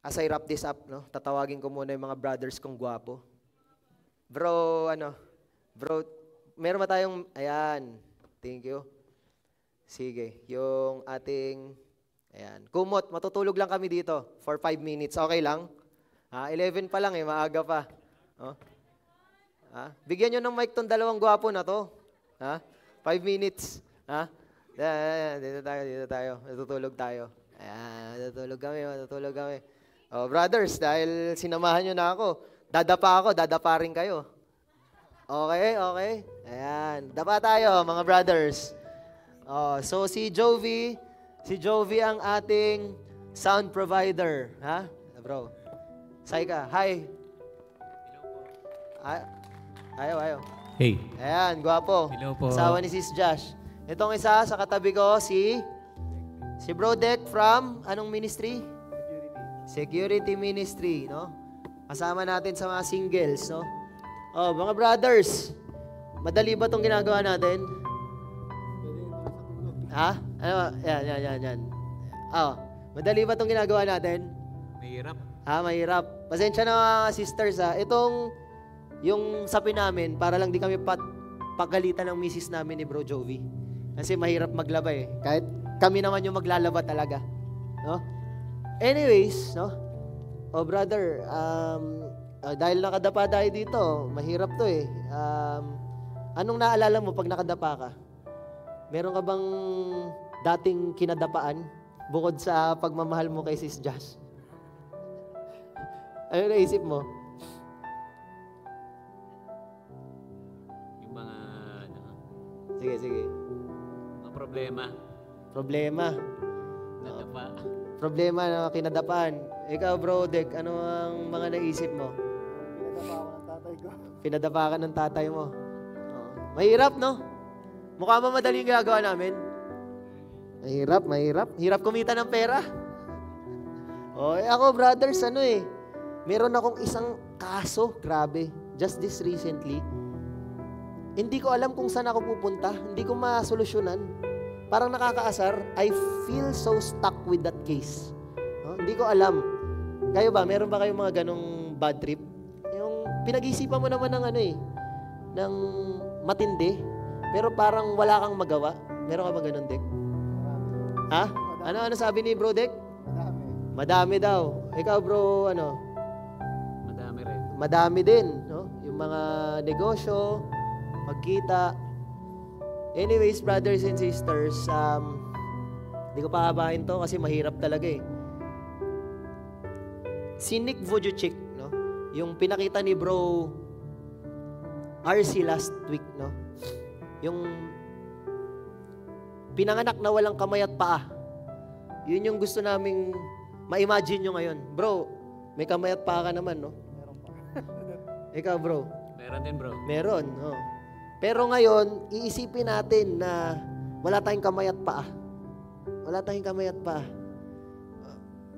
As I wrap this up, no, tatawagin ko muna yung mga brothers kong gwapo. Bro, bro, meron ba tayong, ayan, thank you. Sige, yung ating, ayan, kumot, matutulog lang kami dito for 5 minutes, okay lang? 11 pa lang maaga pa. Oh. Bigyan nyo ng mic tong dalawang gwapo na to. 5 minutes. Dito tayo. Natutulog tayo. Ayan, matutulog kami. Oh, brothers, dahil sinamahan nyo na ako, dadapa rin kayo. Okay. Ayan, dapa tayo mga brothers. Oh, so si Jovi ang ating sound provider. Bro. Say ka, hi. Ayaw. Hey. Ayan, gwapo. Hello po. Asawa ni Sis Josh. Itong isa sa katabi ko, si Bro Dek from anong ministry? Security Ministry, no? Kasama natin sa mga singles, no? Oh, mga brothers, madali ba itong ginagawa natin? Yan. Oh, madali ba itong ginagawa natin? Mahirap. Mahirap. Pasensya na sisters yung sapi namin, para lang di kami pagalitan ng misis namin ni Bro Jovi. Kasi mahirap maglaba Kahit kami naman yung maglalaba talaga. No? Anyways, no? Oh brother, dahil nakadapa tayo dito, mahirap to anong naalala mo pag nakadapa ka? Meron ka bang dating kinadapaan bukod sa pagmamahal mo kay Sis Josh? Ano naisip mo? Yung mga, Sige. mga problema. Nadapa. Problema na kinadapaan. Ikaw, Bro Dek, ano ang mga naisip mo? Pinadapa ka ng tatay mo. Mahirap, no? Mukha ba madali yung ginagawa namin? Mahirap. Hirap kumita ng pera. Ako, brothers, meron akong isang kaso, grabe, just this recently. Hindi ko alam kung saan ako pupunta. Hindi ko masolusyonan. Parang nakakaasar. I feel so stuck with that case. Hindi ko alam. Kayo ba? Meron ba kayong mga ganong bad trip? Yung pinag-isipan mo naman ng ng matindi, pero parang wala kang magawa. Meron ka ba ganon, Dek? Ano sabi ni Bro Dek? Madami daw. Ikaw, bro, Madami rin. Madami din, no? Yung mga negosyo, magkita. Anyways, brothers and sisters, hindi ko pahabain to kasi mahirap talaga Si Nick Vujicic, no? Yung pinakita ni Bro RC last week, no? Yung pinanganak na walang kamay at paa. Yun yung gusto naming ma-imagine nyo ngayon. Bro, may kamay at paa ka naman, no? Meron pa. Ikaw, bro? Meron din, bro. Meron, no? Pero ngayon, iisipin natin na wala tayong kamay at paa. Wala tayong kamay at paa.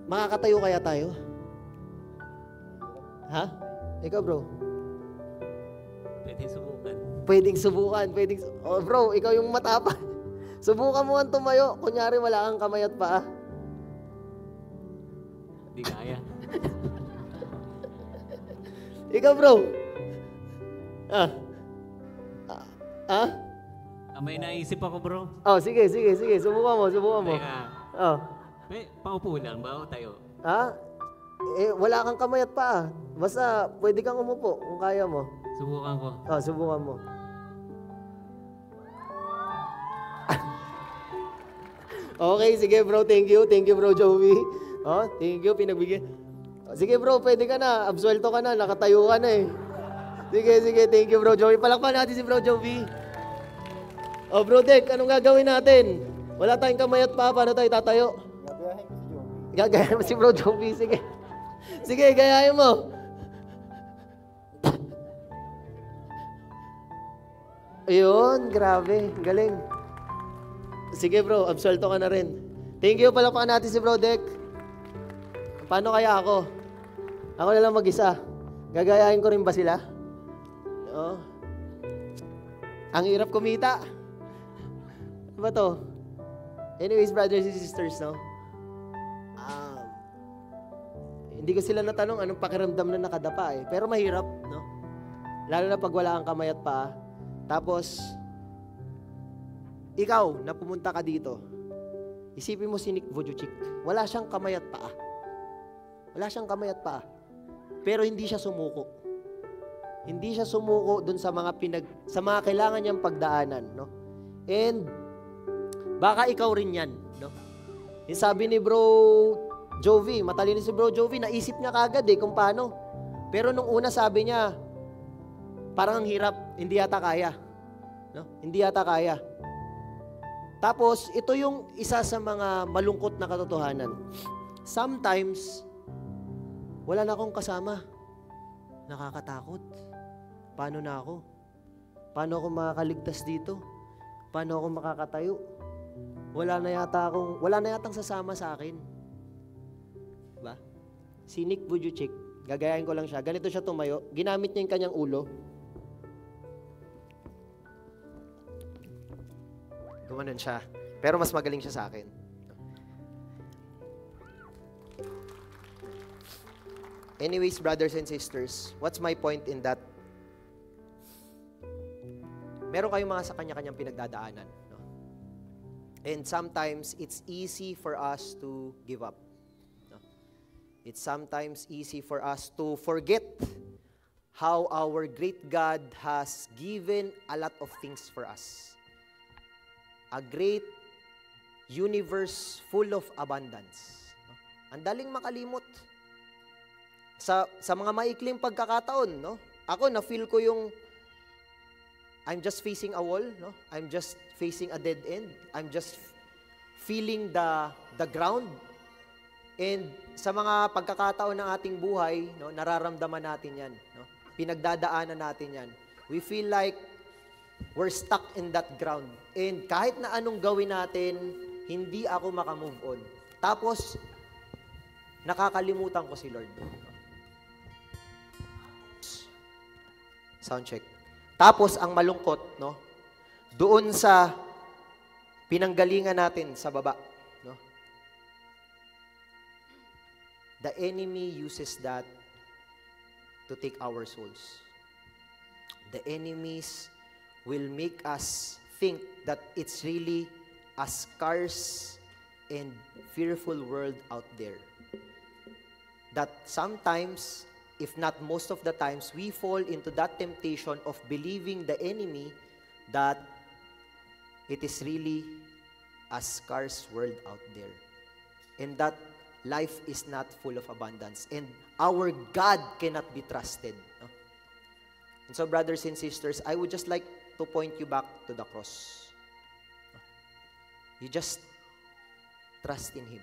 Makakatayo kaya tayo? Ikaw, bro? Pwedeng subukan. Bro, ikaw yung matapang. Subukan mo ang tumayo. Kunyari, wala kang kamay at paa. Hindi kaya. Ikaw, bro? May naisip ako, bro. Sige. Subukan mo. Teka. May paupo lang ba o tayo? Wala kang kamay at paa. Basta, pwede kang umupo kung kaya mo. Subukan ko. Subukan mo. Okay, sige bro, thank you. Thank you, Bro Jovi. Thank you, pinagbigyan. Sige bro, pwede ka na. Absuelto ka na, nakatayo ka na Sige, thank you, Bro Jovi. Palakpan natin si Bro Jovi. Bro Dek, anong gagawin natin? Wala tayong kamay at paa, paano tayo tatayo? Gagayahin mo si Bro Jovi, sige. Sige, gayahin mo. Ayun, grabe, galing. Sige bro, absuelto ka na rin. Thank you, palakpakan natin si Bro Dek. Paano kaya ako? Ako na lang mag-isa. Gagayahin ko rin ba sila? Ang hirap kumita. Ano ba to? Anyways, brothers and sisters, no? Hindi ko sila natanong anong pakiramdam na nakadapa eh. Pero mahirap, no? Lalo na pag wala kang kamay at paa. Tapos, ikaw na pumunta ka dito, isipin mo si Nick Vujicic. Wala siyang kamay at paa. Wala siyang kamay at paa. Pero hindi siya sumuko. Hindi siya sumuko dun sa mga kailangan niyang pagdaanan, no? And baka ikaw rin 'yan, no? Yung sabi ni Bro Jovi, matalino si Bro Jovi, naisip niya kagad kung paano. Pero nung una sabi niya, parang ang hirap, hindi yata kaya. No? Hindi yata kaya. Tapos, ito yung isa sa mga malungkot na katotohanan. Sometimes, wala na akong kasama. Nakakatakot. Paano na ako? Paano ako makakaligtas dito? Paano ako makakatayo? Wala na yatang sasama sa akin. Diba? Si Nick Vujicic, gagayahin ko lang siya. Ganito siya tumayo. Ginamit niya yung kanyang ulo. Gumanon siya. Pero mas magaling siya sa akin. Anyways, brothers and sisters, what's my point in that? Meron kayong mga sa kanya-kanyang pinagdadaanan. No? And sometimes, it's easy for us to give up. No? It's sometimes easy for us to forget how our great God has given a lot of things for us. A great universe full of abundance. No? Ang daling makalimot. Sa mga maikling pagkakataon, no? Ako, na-feel ko yung I'm just facing a wall, no? I'm just facing a dead end. I'm just feeling the ground. And sa mga pagkakataon ng ating buhay, no, nararamdaman natin yan. No? Pinagdadaanan natin yan. We feel like we're stuck in that ground. And kahit na anong gawin natin, hindi ako makamove on. Tapos, nakakalimutan ko si Lord. Sound check. Tapos, ang malungkot, no? Doon sa pinanggalingan natin sa baba, no? The enemy uses that to take our souls. The enemies will make us think that it's really a scarce and fearful world out there. That sometimes, if not most of the times, we fall into that temptation of believing the enemy that it is really a scarce world out there. And that life is not full of abundance. And our God cannot be trusted. No? And so, brothers and sisters, I would just like to point you back to the cross. You just trust in Him.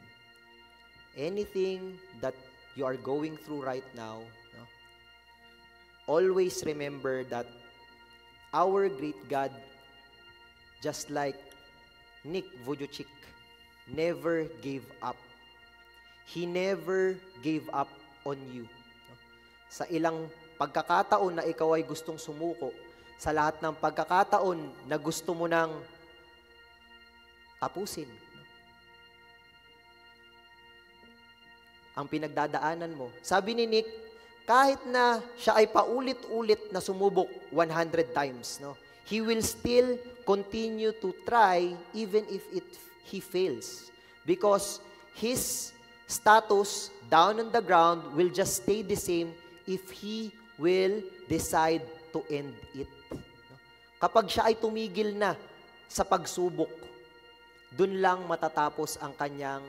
Anything that you are going through right now, no? Always remember that our great God, just like Nick Vujicic, never gave up. He never gave up on you. No? Sa ilang pagkakataon na ikaw ay gustong sumuko, sa lahat ng pagkakataon na gusto mo nang tapusin, no? Ang pinagdadaanan mo. Sabi ni Nick, kahit na siya ay paulit-ulit na sumubok 100 times, no? He will still continue to try even if he fails. Because his status down on the ground will just stay the same if he will decide to end it. No? Kapag siya ay tumigil na sa pagsubok, dun lang matatapos ang kanyang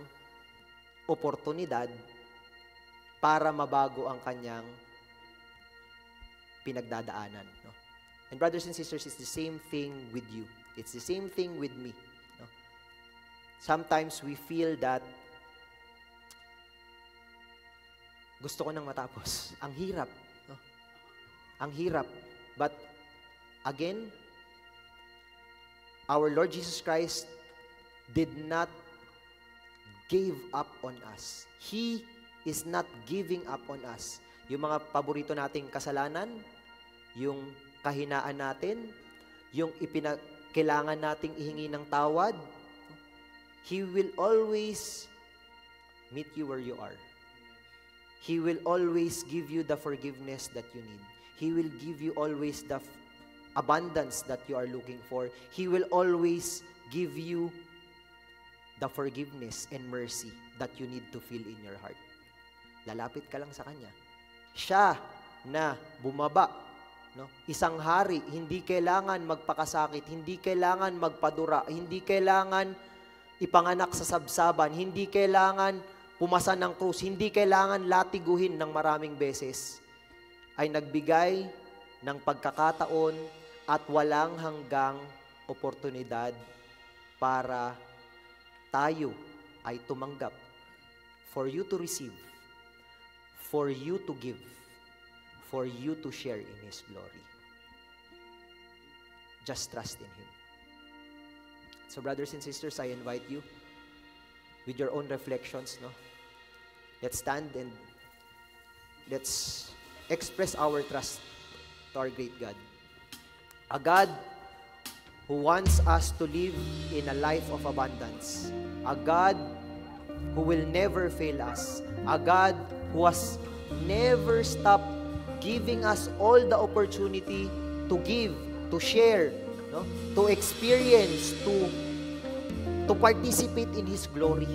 oportunidad para mabago ang kanyang pinagdadaanan. No? And brothers and sisters, it's the same thing with you. It's the same thing with me. No? Sometimes we feel that gusto ko nang matapos. Ang hirap. No? Ang hirap. But again, our Lord Jesus Christ did not give up on us. He is not giving up on us. Yung mga paborito nating kasalanan, yung kahinaan natin, yung kailangan nating ihingi ng tawad, He will always meet you where you are. He will always give you the forgiveness that you need. He will give you always the abundance that you are looking for. He will always give you the forgiveness and mercy that you need to feel in your heart. Lalapit ka lang sa Kanya. Siya na bumaba, no? Isang hari, hindi kailangan magpakasakit, hindi kailangan magpadura, hindi kailangan ipanganak sa sabsaban, hindi kailangan pumasa ng krus, hindi kailangan latiguhin ng maraming beses, ay nagbigay ng pagkakataon at walang hanggang oportunidad para tayo ay tumanggap, for you to receive, for you to give, for you to share in His glory. Just trust in Him. So brothers and sisters, I invite you with your own reflections, no? Let's stand and let's express our trust to our great God. A God who wants us to live in a life of abundance. A God who will never fail us. A God who has never stopped giving us all the opportunity to give, to share, no? To experience, to participate in His glory.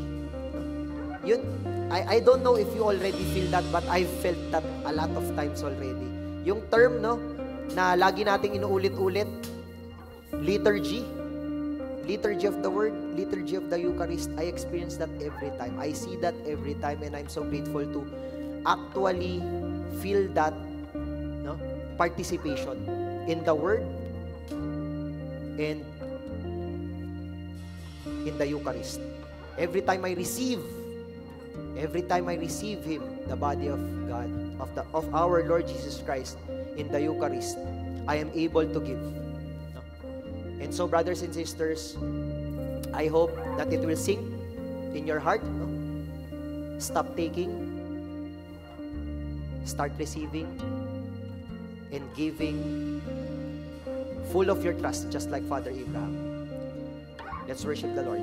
Yun, I don't know if you already feel that, but I've felt that a lot of times already. Yung term, no, na lagi nating inuulit-ulit, liturgy of the Word, liturgy of the Eucharist, I experience that every time. I see that every time, and I'm so grateful to actually feel that, no, participation in the Word and in the Eucharist. Every time I receive Him, the body of God, of our Lord Jesus Christ in the Eucharist, I am able to give. No? And so, brothers and sisters, I hope that it will sink in your heart. No? Stop taking, start receiving, and giving, full of your trust, just like Father Abraham. Let's worship the Lord.